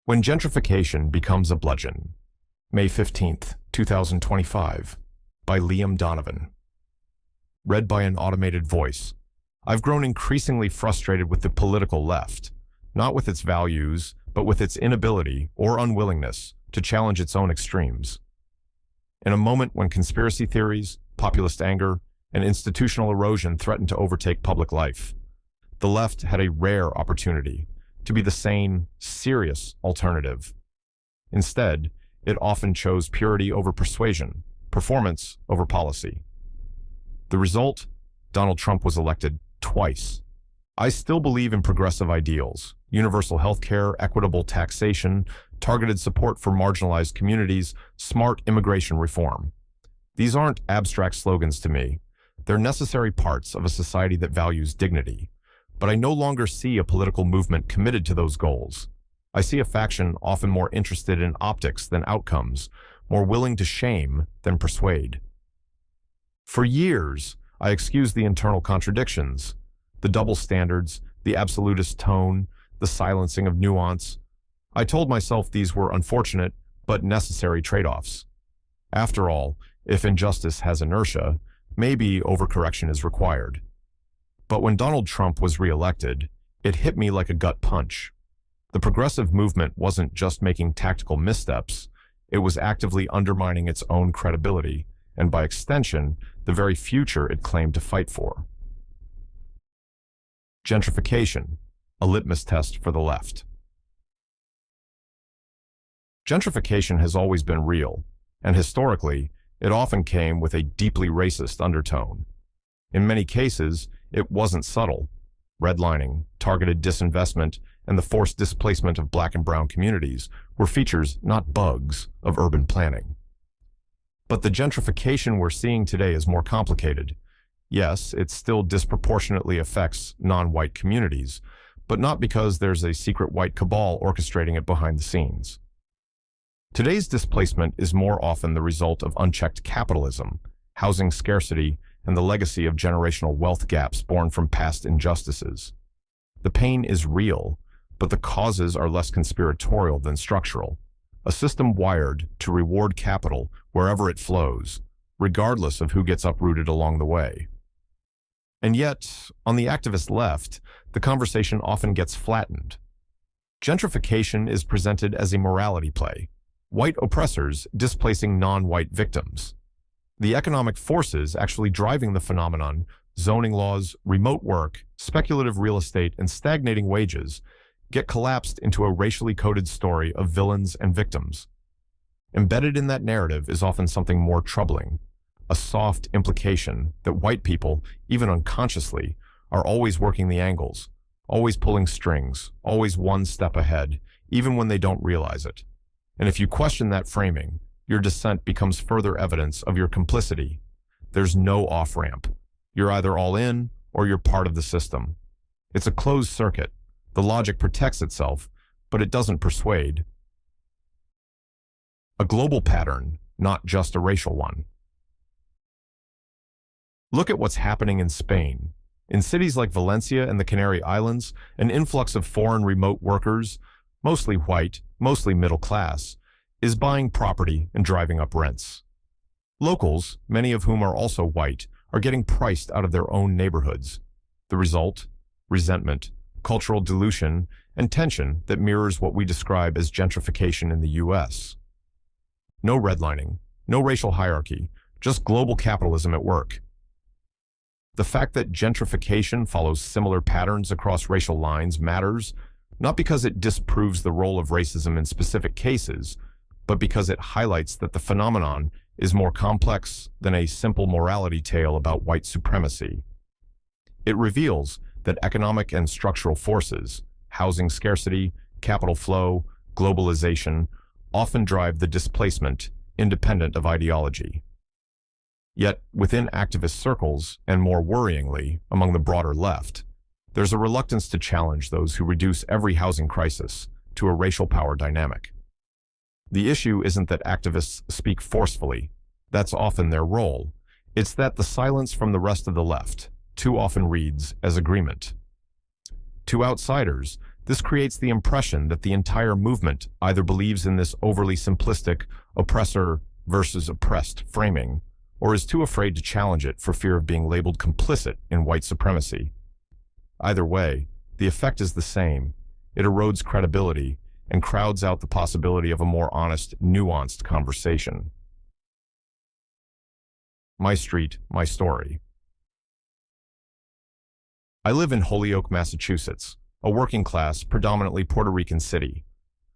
When Gentrification Becomes a Bludgeon, May 15th, 2025, by Liam Donovan. Read by an automated voice. I've grown increasingly frustrated with the political left, not with its values, but with its inability or unwillingness to challenge its own extremes. In a moment when conspiracy theories, populist anger, and institutional erosion threatened to overtake public life, the left had a rare opportunity to be the sane, serious alternative. Instead, it often chose purity over persuasion, performance over policy. The result? Donald Trump was elected twice. I still believe in progressive ideals: universal health care, equitable taxation, targeted support for marginalized communities, smart immigration reform. These aren't abstract slogans to me. They're necessary parts of a society that values dignity. But I no longer see a political movement committed to those goals. I see a faction often more interested in optics than outcomes, more willing to shame than persuade. For years, I excused the internal contradictions, the double standards, the absolutist tone, the silencing of nuance. I told myself these were unfortunate but necessary trade-offs. After all, if injustice has inertia, maybe overcorrection is required. But when Donald Trump was re-elected, it hit me like a gut punch. The progressive movement wasn't just making tactical missteps, it was actively undermining its own credibility, and by extension, the very future it claimed to fight for. Gentrification, a litmus test for the left. Gentrification has always been real, and historically, it often came with a deeply racist undertone. In many cases, it wasn't subtle. Redlining, targeted disinvestment, and the forced displacement of Black and brown communities were features, not bugs, of urban planning. But the gentrification we're seeing today is more complicated. Yes, it still disproportionately affects non-white communities, but not because there's a secret white cabal orchestrating it behind the scenes. Today's displacement is more often the result of unchecked capitalism, housing scarcity, and the legacy of generational wealth gaps born from past injustices. The pain is real, but the causes are less conspiratorial than structural. A system wired to reward capital wherever it flows, regardless of who gets uprooted along the way. And yet, on the activist left, the conversation often gets flattened. Gentrification is presented as a morality play, white oppressors displacing non-white victims. The economic forces actually driving the phenomenon, zoning laws, remote work, speculative real estate, and stagnating wages, get collapsed into a racially coded story of villains and victims. Embedded in that narrative is often something more troubling, a soft implication that white people, even unconsciously, are always working the angles, always pulling strings, always one step ahead, even when they don't realize it. And if you question that framing, your dissent becomes further evidence of your complicity. There's no off-ramp. You're either all in or you're part of the system. It's a closed circuit. The logic protects itself, but it doesn't persuade. A global pattern, not just a racial one. Look at what's happening in Spain. In cities like Valencia and the Canary Islands, an influx of foreign remote workers, mostly white, mostly middle class, is buying property and driving up rents. Locals, many of whom are also white, are getting priced out of their own neighborhoods. The result? Resentment, cultural dilution, and tension that mirrors what we describe as gentrification in the US. No redlining, no racial hierarchy, just global capitalism at work. The fact that gentrification follows similar patterns across racial lines matters, not because it disproves the role of racism in specific cases, but because it highlights that the phenomenon is more complex than a simple morality tale about white supremacy. It reveals that economic and structural forces, housing scarcity, capital flow, globalization, often drive the displacement independent of ideology. Yet, within activist circles, and more worryingly, among the broader left, there's a reluctance to challenge those who reduce every housing crisis to a racial power dynamic. The issue isn't that activists speak forcefully. That's often their role. It's that the silence from the rest of the left too often reads as agreement. To outsiders, This creates the impression that the entire movement either believes in this overly simplistic oppressor versus oppressed framing, or is too afraid to challenge it for fear of being labeled complicit in white supremacy. Either way, the effect is the same. It erodes credibility and crowds out the possibility of a more honest, nuanced conversation. My street, my story. I live in Holyoke, Massachusetts, a working-class, predominantly Puerto Rican city.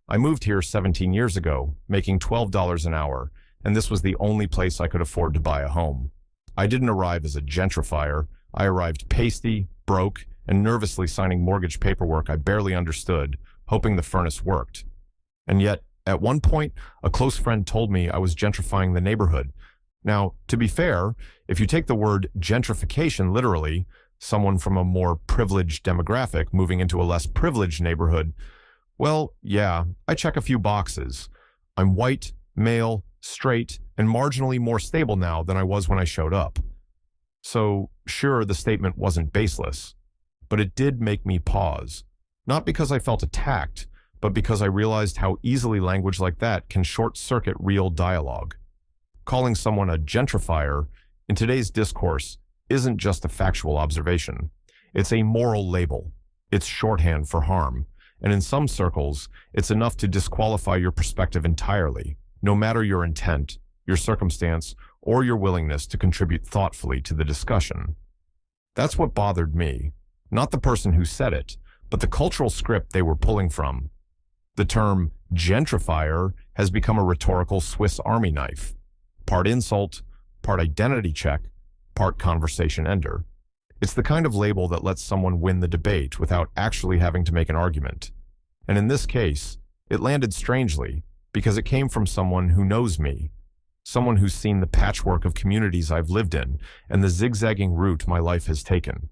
I moved here 17 years ago, making $12 an hour, and this was the only place I could afford to buy a home. I didn't arrive as a gentrifier. I arrived pasty, broke, and nervously signing mortgage paperwork I barely understood, hoping the furnace worked. And yet, at one point, a close friend told me I was gentrifying the neighborhood. Now, to be fair, if you take the word gentrification literally, someone from a more privileged demographic moving into a less privileged neighborhood, well, yeah, I check a few boxes. I'm white, male, straight, and marginally more stable now than I was when I showed up. So, sure, the statement wasn't baseless, but it did make me pause. Not because I felt attacked, but because I realized how easily language like that can short-circuit real dialogue. Calling someone a gentrifier in today's discourse isn't just a factual observation. It's a moral label. It's shorthand for harm. And in some circles, it's enough to disqualify your perspective entirely, no matter your intent, your circumstance, or your willingness to contribute thoughtfully to the discussion. That's what bothered me. Not the person who said it, but the cultural script they were pulling from. The term gentrifier has become a rhetorical Swiss Army knife. Part insult, part identity check, part conversation ender. It's the kind of label that lets someone win the debate without actually having to make an argument. And in this case, it landed strangely because it came from someone who knows me, someone who's seen the patchwork of communities I've lived in and the zigzagging route my life has taken.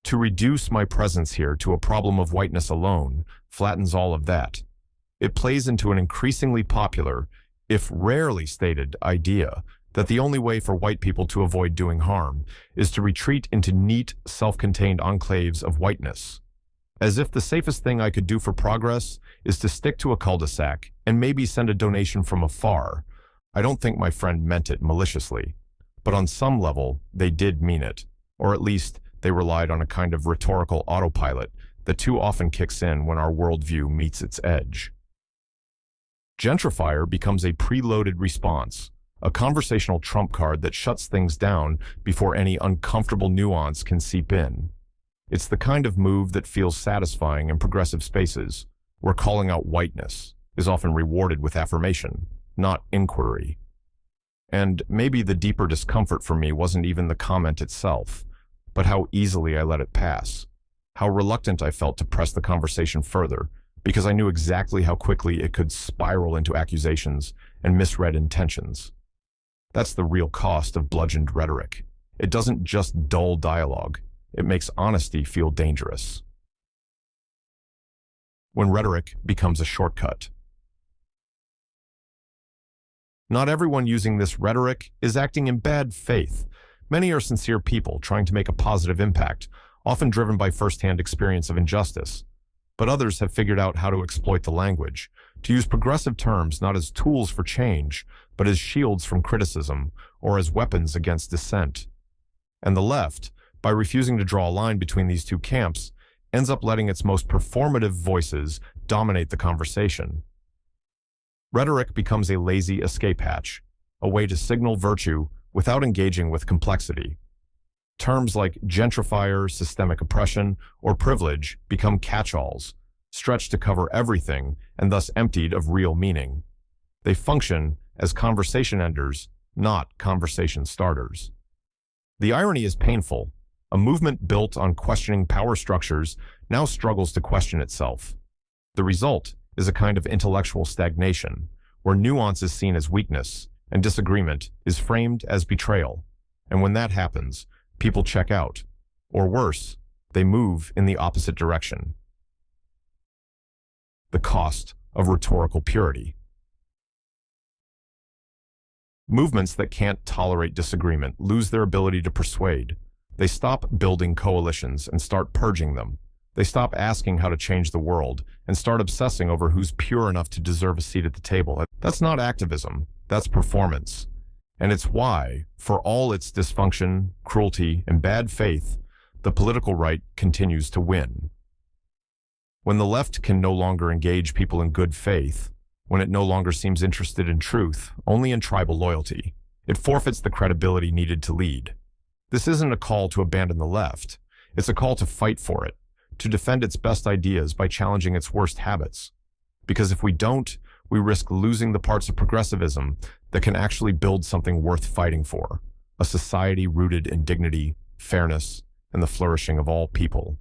To reduce my presence here to a problem of whiteness alone flattens all of that. It plays into an increasingly popular, if rarely stated, idea that the only way for white people to avoid doing harm is to retreat into neat, self-contained enclaves of whiteness. As if the safest thing I could do for progress is to stick to a cul-de-sac and maybe send a donation from afar. I don't think my friend meant it maliciously, but on some level, they did mean it, or at least they relied on a kind of rhetorical autopilot that too often kicks in when our worldview meets its edge. Gentrifier becomes a preloaded response, a conversational trump card that shuts things down before any uncomfortable nuance can seep in. It's the kind of move that feels satisfying in progressive spaces, where calling out whiteness is often rewarded with affirmation, not inquiry. And maybe the deeper discomfort for me wasn't even the comment itself, but how easily I let it pass, how reluctant I felt to press the conversation further, because I knew exactly how quickly it could spiral into accusations and misread intentions. That's the real cost of bludgeoned rhetoric. It doesn't just dull dialogue, it makes honesty feel dangerous. When rhetoric becomes a shortcut. Not everyone using this rhetoric is acting in bad faith. Many are sincere people trying to make a positive impact, often driven by first-hand experience of injustice. But others have figured out how to exploit the language, to use progressive terms not as tools for change, but as shields from criticism or as weapons against dissent. And the left, by refusing to draw a line between these two camps, ends up letting its most performative voices dominate the conversation. Rhetoric becomes a lazy escape hatch, a way to signal virtue without engaging with complexity. Terms like gentrifier, systemic oppression, or privilege become catch-alls, stretched to cover everything and thus emptied of real meaning. They function as conversation enders, not conversation starters. The irony is painful. A movement built on questioning power structures now struggles to question itself. The result is a kind of intellectual stagnation, where nuance is seen as weakness and disagreement is framed as betrayal. And when that happens, people check out, or worse, they move in the opposite direction. The cost of rhetorical purity. Movements that can't tolerate disagreement lose their ability to persuade. They stop building coalitions and start purging them. They stop asking how to change the world and start obsessing over who's pure enough to deserve a seat at the table. That's not activism, that's performance. And it's why, for all its dysfunction, cruelty, and bad faith, the political right continues to win. When the left can no longer engage people in good faith, when it no longer seems interested in truth, only in tribal loyalty, it forfeits the credibility needed to lead. This isn't a call to abandon the left. It's a call to fight for it, to defend its best ideas by challenging its worst habits. Because if we don't, we risk losing the parts of progressivism that can actually build something worth fighting for, a society rooted in dignity, fairness, and the flourishing of all people.